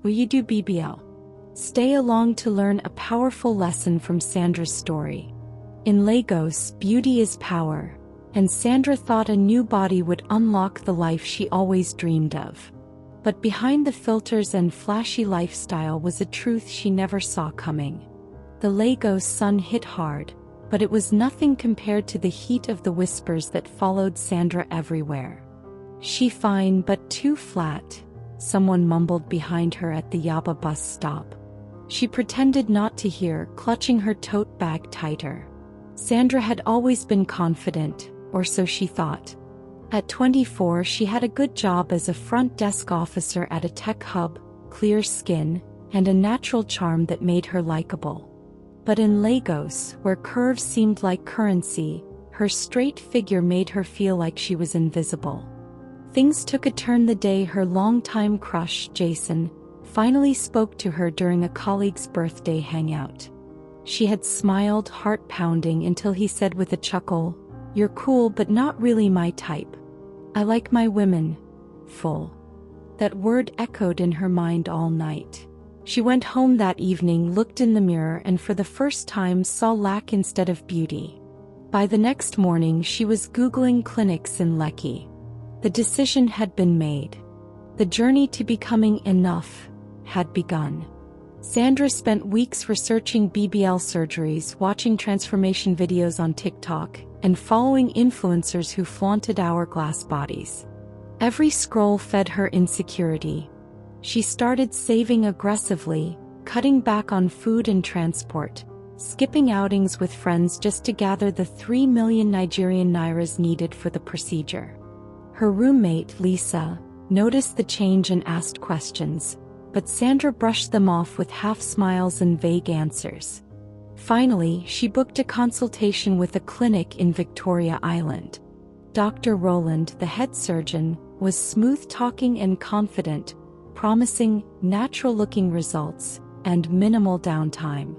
Will you do BBL? Stay along to learn a powerful lesson from Sandra's story. In Lagos, beauty is power, and Sandra thought a new body would unlock the life she always dreamed of. But behind the filters and flashy lifestyle was a truth she never saw coming. The Lagos sun hit hard, but it was nothing compared to the heat of the whispers that followed Sandra everywhere. "She fine but too flat," someone mumbled behind her at the Yaba bus stop. She pretended not to hear, clutching her tote bag tighter. Sandra had always been confident, or so she thought. At 24, she had a good job as a front desk officer at a tech hub, clear skin, and a natural charm that made her likable. But in Lagos, where curves seemed like currency, her straight figure made her feel like she was invisible. Things took a turn the day her longtime crush, Jason, finally spoke to her during a colleague's birthday hangout. She had smiled, heart pounding, until he said with a chuckle, "You're cool but not really my type. I like my women full." That word echoed in her mind all night. She went home that evening, looked in the mirror, and for the first time saw lack instead of beauty. By the next morning she was Googling clinics in Lekki. The decision had been made. The journey to becoming enough had begun. Sandra spent weeks researching BBL surgeries, watching transformation videos on TikTok, and following influencers who flaunted hourglass bodies. Every scroll fed her insecurity. She started saving aggressively, cutting back on food and transport, skipping outings with friends just to gather the 3 million Nigerian nairas needed for the procedure. Her roommate, Lisa, noticed the change and asked questions, but Sandra brushed them off with half smiles and vague answers. Finally, she booked a consultation with a clinic in Victoria Island. Dr. Roland, the head surgeon, was smooth-talking and confident, promising natural-looking results and minimal downtime.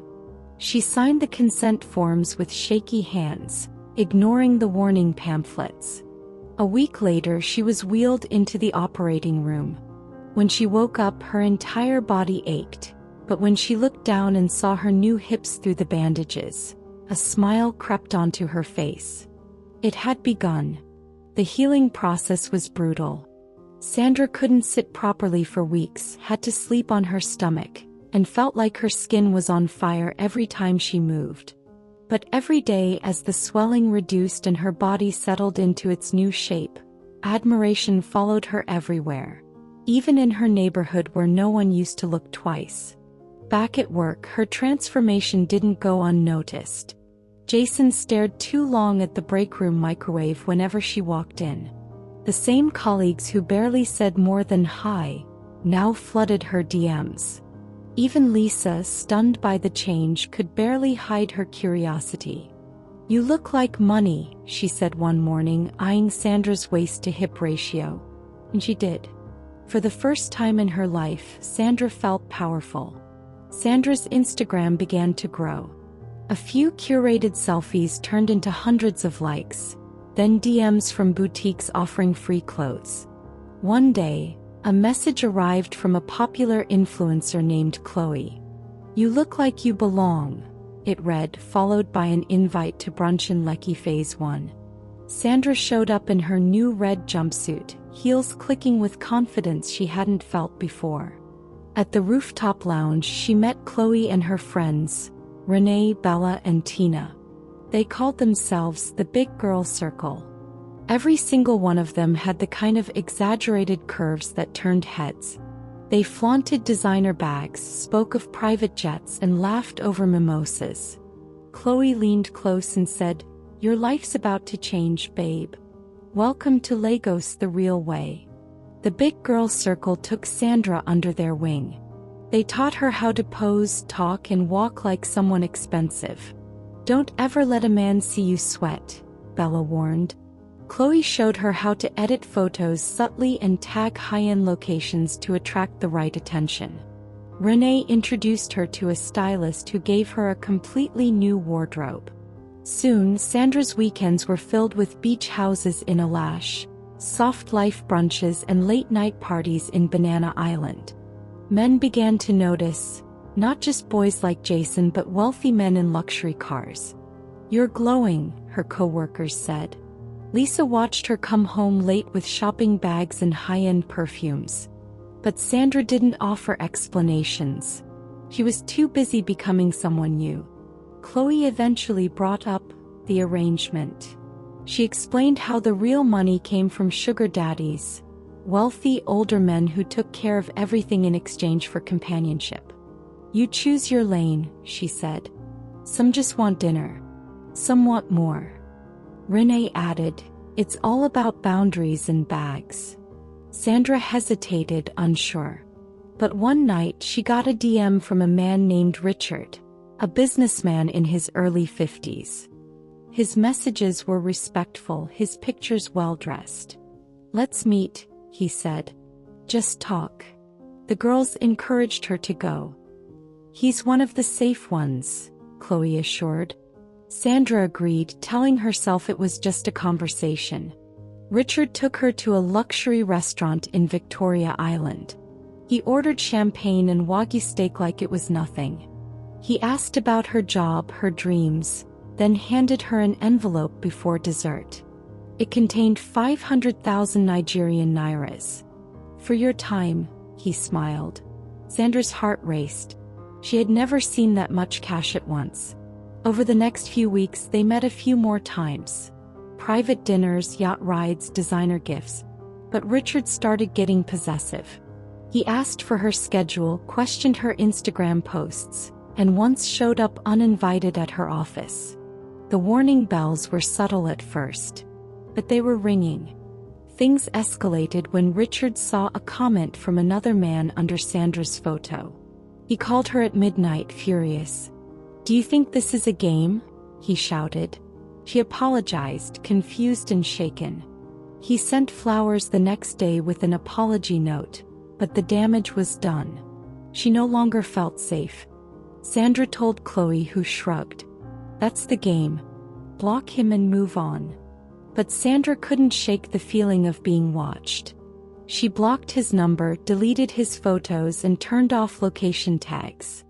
She signed the consent forms with shaky hands, ignoring the warning pamphlets. A week later, she was wheeled into the operating room. When she woke up, her entire body ached, but when she looked down and saw her new hips through the bandages, a smile crept onto her face. It had begun. The healing process was brutal. Sandra couldn't sit properly for weeks, had to sleep on her stomach, and felt like her skin was on fire every time she moved. But every day, as the swelling reduced and her body settled into its new shape, admiration followed her everywhere. Even in her neighborhood where no one used to look twice. Back at work, her transformation didn't go unnoticed. Jason stared too long at the break room microwave whenever she walked in. The same colleagues who barely said more than hi, now flooded her DMs. Even Lisa, stunned by the change, could barely hide her curiosity. "You look like money," she said one morning, eyeing Sandra's waist-to-hip ratio. And she did. For the first time in her life, Sandra felt powerful. Sandra's Instagram began to grow. A few curated selfies turned into hundreds of likes, then DMs from boutiques offering free clothes. One day, a message arrived from a popular influencer named Chloe. "You look like you belong," it read, followed by an invite to brunch in Lekki Phase 1. Sandra showed up in her new red jumpsuit, heels clicking with confidence she hadn't felt before. At the rooftop lounge, she met Chloe and her friends, Renee, Bella, and Tina. They called themselves the Big Girl Circle. Every single one of them had the kind of exaggerated curves that turned heads. They flaunted designer bags, spoke of private jets, and laughed over mimosas. Chloe leaned close and said, "Your life's about to change, babe. Welcome to Lagos the real way." The Big Girl Circle took Sandra under their wing. They taught her how to pose, talk, and walk like someone expensive. "Don't ever let a man see you sweat," Bella warned. Chloe showed her how to edit photos subtly and tag high-end locations to attract the right attention. Renee introduced her to a stylist who gave her a completely new wardrobe. Soon, Sandra's weekends were filled with beach houses in Alash, soft life brunches, and late-night parties in Banana Island. Men began to notice, not just boys like Jason but wealthy men in luxury cars. "You're glowing," her co-workers said. Lisa watched her come home late with shopping bags and high-end perfumes. But Sandra didn't offer explanations. She was too busy becoming someone new. Chloe eventually brought up the arrangement. She explained how the real money came from sugar daddies, wealthy older men who took care of everything in exchange for companionship. "You choose your lane," she said. "Some just want dinner. Some want more." Renee added, "It's all about boundaries and bags." Sandra hesitated, unsure. But one night she got a DM from a man named Richard, a businessman in his early 50s. His messages were respectful, his pictures well-dressed. "Let's meet," he said. "Just talk." The girls encouraged her to go. "He's one of the safe ones," Chloe assured. Sandra agreed, telling herself it was just a conversation. Richard took her to a luxury restaurant in Victoria Island. He ordered champagne and wagyu steak like it was nothing. He asked about her job, her dreams, then handed her an envelope before dessert. It contained 500,000 Nigerian nairas. "For your time," he smiled. Sandra's heart raced. She had never seen that much cash at once. Over the next few weeks they met a few more times. Private dinners, yacht rides, designer gifts. But Richard started getting possessive. He asked for her schedule, questioned her Instagram posts, and once showed up uninvited at her office. The warning bells were subtle at first, but they were ringing. Things escalated when Richard saw a comment from another man under Sandra's photo. He called her at midnight, furious. "Do you think this is a game?" he shouted. She apologized, confused and shaken. He sent flowers the next day with an apology note, but the damage was done. She no longer felt safe. Sandra told Chloe, who shrugged. "That's the game. Block him and move on." But Sandra couldn't shake the feeling of being watched. She blocked his number, deleted his photos and turned off location tags.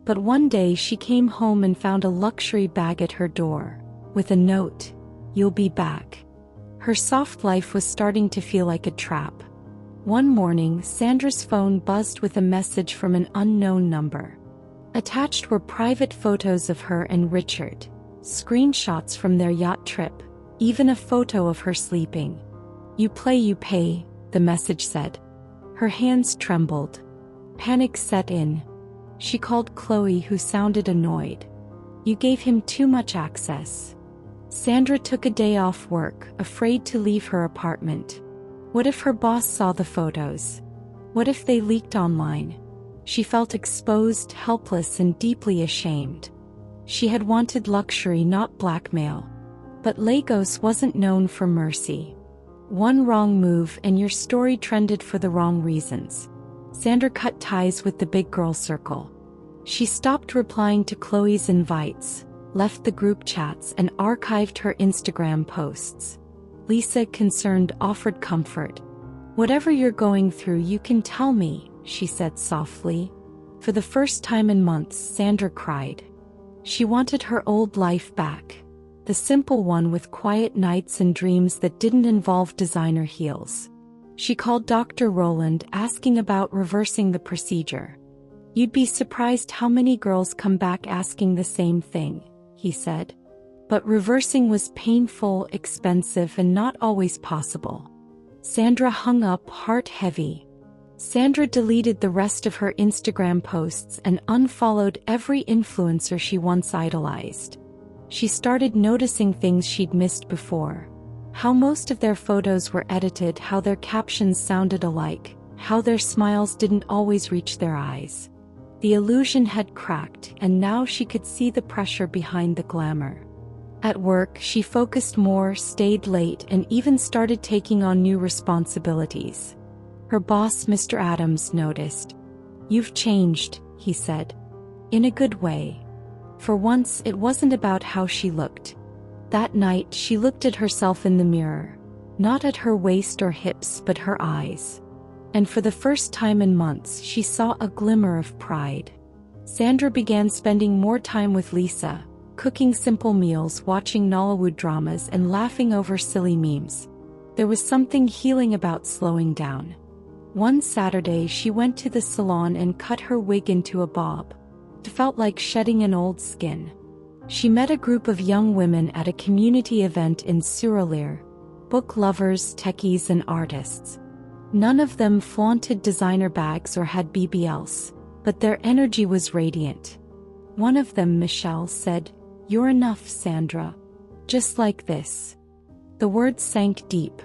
But one day she came home and found a luxury bag at her door, with a note, "You'll be back." Her soft life was starting to feel like a trap. One morning, Sandra's phone buzzed with a message from an unknown number. Attached were private photos of her and Richard, screenshots from their yacht trip, even a photo of her sleeping. "You play, you pay," the message said. Her hands trembled. Panic set in. She called Chloe, who sounded annoyed. "You gave him too much access." Sandra took a day off work, afraid to leave her apartment. What if her boss saw the photos? What if they leaked online? She felt exposed, helpless, and deeply ashamed. She had wanted luxury, not blackmail. But Lagos wasn't known for mercy. One wrong move and your story trended for the wrong reasons. Sandra cut ties with the big girl circle. She stopped replying to Chloe's invites, left the group chats, and archived her Instagram posts. Lisa, concerned, offered comfort. "Whatever you're going through, you can tell me," she said softly. For the first time in months, Sandra cried. She wanted her old life back. The simple one with quiet nights and dreams that didn't involve designer heels. She called Dr. Roland, asking about reversing the procedure. "You'd be surprised how many girls come back asking the same thing," he said. But reversing was painful, expensive, and not always possible. Sandra hung up, heart heavy. Sandra deleted the rest of her Instagram posts and unfollowed every influencer she once idolized. She started noticing things she'd missed before. How most of their photos were edited, how their captions sounded alike, how their smiles didn't always reach their eyes. The illusion had cracked, and now she could see the pressure behind the glamour. At work, she focused more, stayed late, and even started taking on new responsibilities. Her boss, Mr. Adams, noticed. "You've changed," he said. In a good way. For once, it wasn't about how she looked. That night, she looked at herself in the mirror. Not at her waist or hips, but her eyes. And for the first time in months, she saw a glimmer of pride. Sandra began spending more time with Lisa, cooking simple meals, watching Nollywood dramas, and laughing over silly memes. There was something healing about slowing down. One Saturday, she went to the salon and cut her wig into a bob. It felt like shedding an old skin. She met a group of young women at a community event in Suralere, book lovers, techies, and artists. None of them flaunted designer bags or had BBLs, but their energy was radiant. One of them, Michelle, said, "You're enough, Sandra. Just like this." The words sank deep.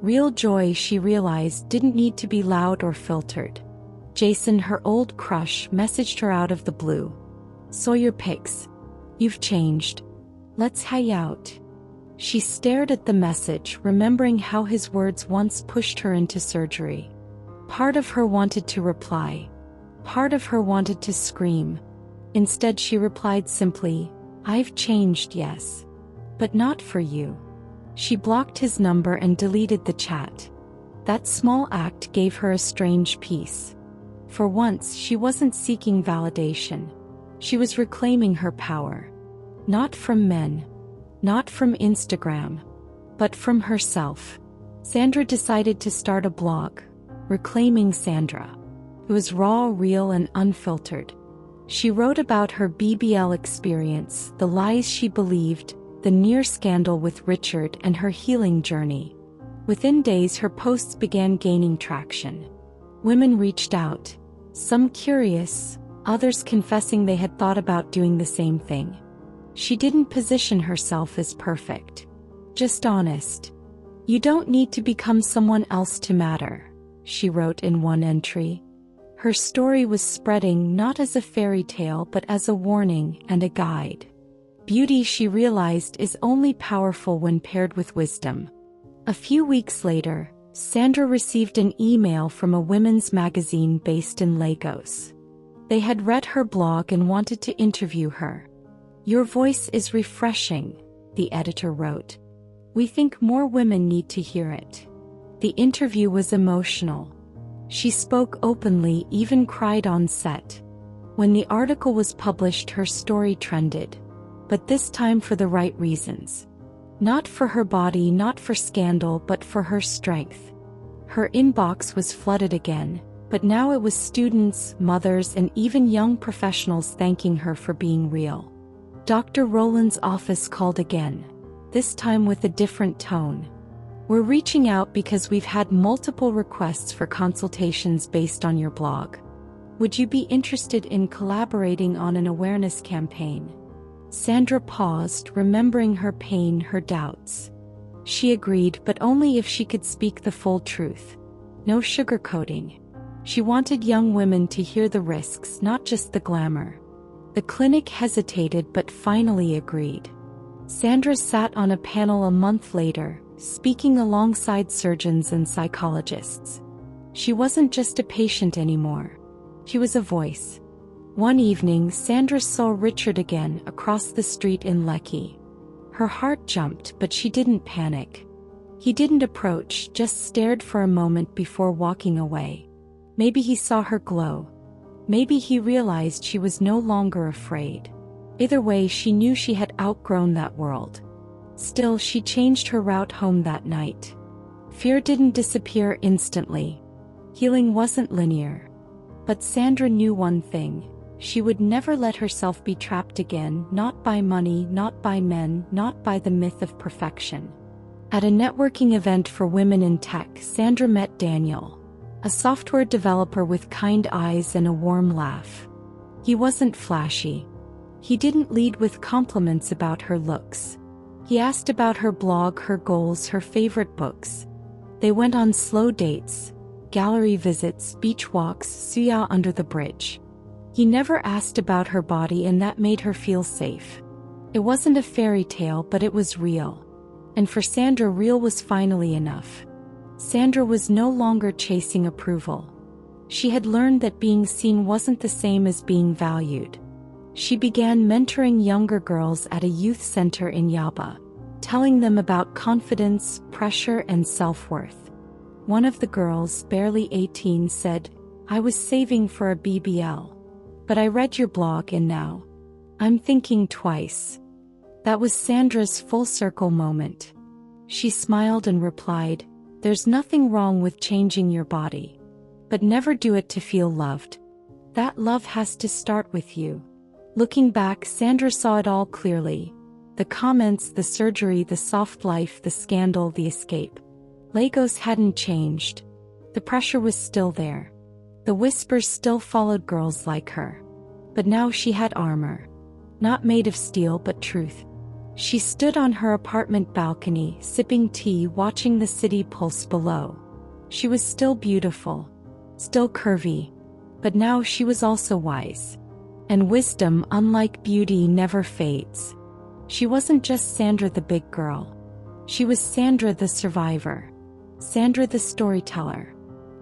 Real joy, she realized, didn't need to be loud or filtered. Jason, her old crush, messaged her out of the blue. "Saw your pics. You've changed. Let's hang out." She stared at the message, remembering how his words once pushed her into surgery. Part of her wanted to reply. Part of her wanted to scream. Instead, she replied simply, "I've changed, yes. But not for you." She blocked his number and deleted the chat. That small act gave her a strange peace. For once, she wasn't seeking validation. She was reclaiming her power. Not from men. Not from Instagram. But from herself. Sandra decided to start a blog, Reclaiming Sandra. It was raw, real, and unfiltered. She wrote about her BBL experience, the lies she believed, the near scandal with Richard, and her healing journey. Within days, her posts began gaining traction. Women reached out, some curious, others confessing they had thought about doing the same thing. She didn't position herself as perfect, just honest. "You don't need to become someone else to matter," she wrote in one entry. Her story was spreading not as a fairy tale but as a warning and a guide. Beauty, she realized, is only powerful when paired with wisdom. A few weeks later, Sandra received an email from a women's magazine based in Lagos. They had read her blog and wanted to interview her. "Your voice is refreshing," the editor wrote. "We think more women need to hear it." The interview was emotional. She spoke openly, even cried on set. When the article was published, her story trended. But this time for the right reasons. Not for her body, not for scandal, but for her strength. Her inbox was flooded again, but now it was students, mothers, and even young professionals thanking her for being real. Dr. Rowland's office called again, this time with a different tone. "We're reaching out because we've had multiple requests for consultations based on your blog. Would you be interested in collaborating on an awareness campaign?" Sandra paused, remembering her pain, her doubts. She agreed, but only if she could speak the full truth. No sugarcoating. She wanted young women to hear the risks, not just the glamour. The clinic hesitated but finally agreed. Sandra sat on a panel a month later, speaking alongside surgeons and psychologists. She wasn't just a patient anymore. She was a voice. One evening, Sandra saw Richard again across the street in Lekki. Her heart jumped, but she didn't panic. He didn't approach, just stared for a moment before walking away. Maybe he saw her glow. Maybe he realized she was no longer afraid. Either way, she knew she had outgrown that world. Still, she changed her route home that night. Fear didn't disappear instantly. Healing wasn't linear. But Sandra knew one thing. She would never let herself be trapped again, not by money, not by men, not by the myth of perfection. At a networking event for women in tech, Sandra met Daniel, a software developer with kind eyes and a warm laugh. He wasn't flashy. He didn't lead with compliments about her looks. He asked about her blog, her goals, her favorite books. They went on slow dates, gallery visits, beach walks, suya under the bridge. He never asked about her body, and that made her feel safe. It wasn't a fairy tale, but it was real. And for Sandra, real was finally enough. Sandra was no longer chasing approval. She had learned that being seen wasn't the same as being valued. She began mentoring younger girls at a youth center in Yaba, telling them about confidence, pressure, and self-worth. One of the girls, barely 18, said, "I was saving for a BBL. But I read your blog and now I'm thinking twice." That was Sandra's full circle moment. She smiled and replied, "There's nothing wrong with changing your body. But never do it to feel loved. That love has to start with you." Looking back, Sandra saw it all clearly. The comments, the surgery, the soft life, the scandal, the escape. Lagos hadn't changed. The pressure was still there. The whispers still followed girls like her. But now she had armor. Not made of steel but truth. She stood on her apartment balcony, sipping tea, watching the city pulse below. She was still beautiful. Still curvy. But now she was also wise. And wisdom, unlike beauty, never fades. She wasn't just Sandra the big girl. She was Sandra the survivor. Sandra the storyteller.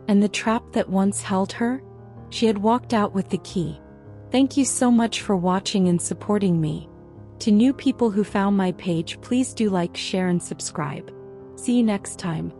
And the trap that once held her? She had walked out with the key. Thank you so much for watching and supporting me. To new people who found my page, please do like, share and subscribe. See you next time.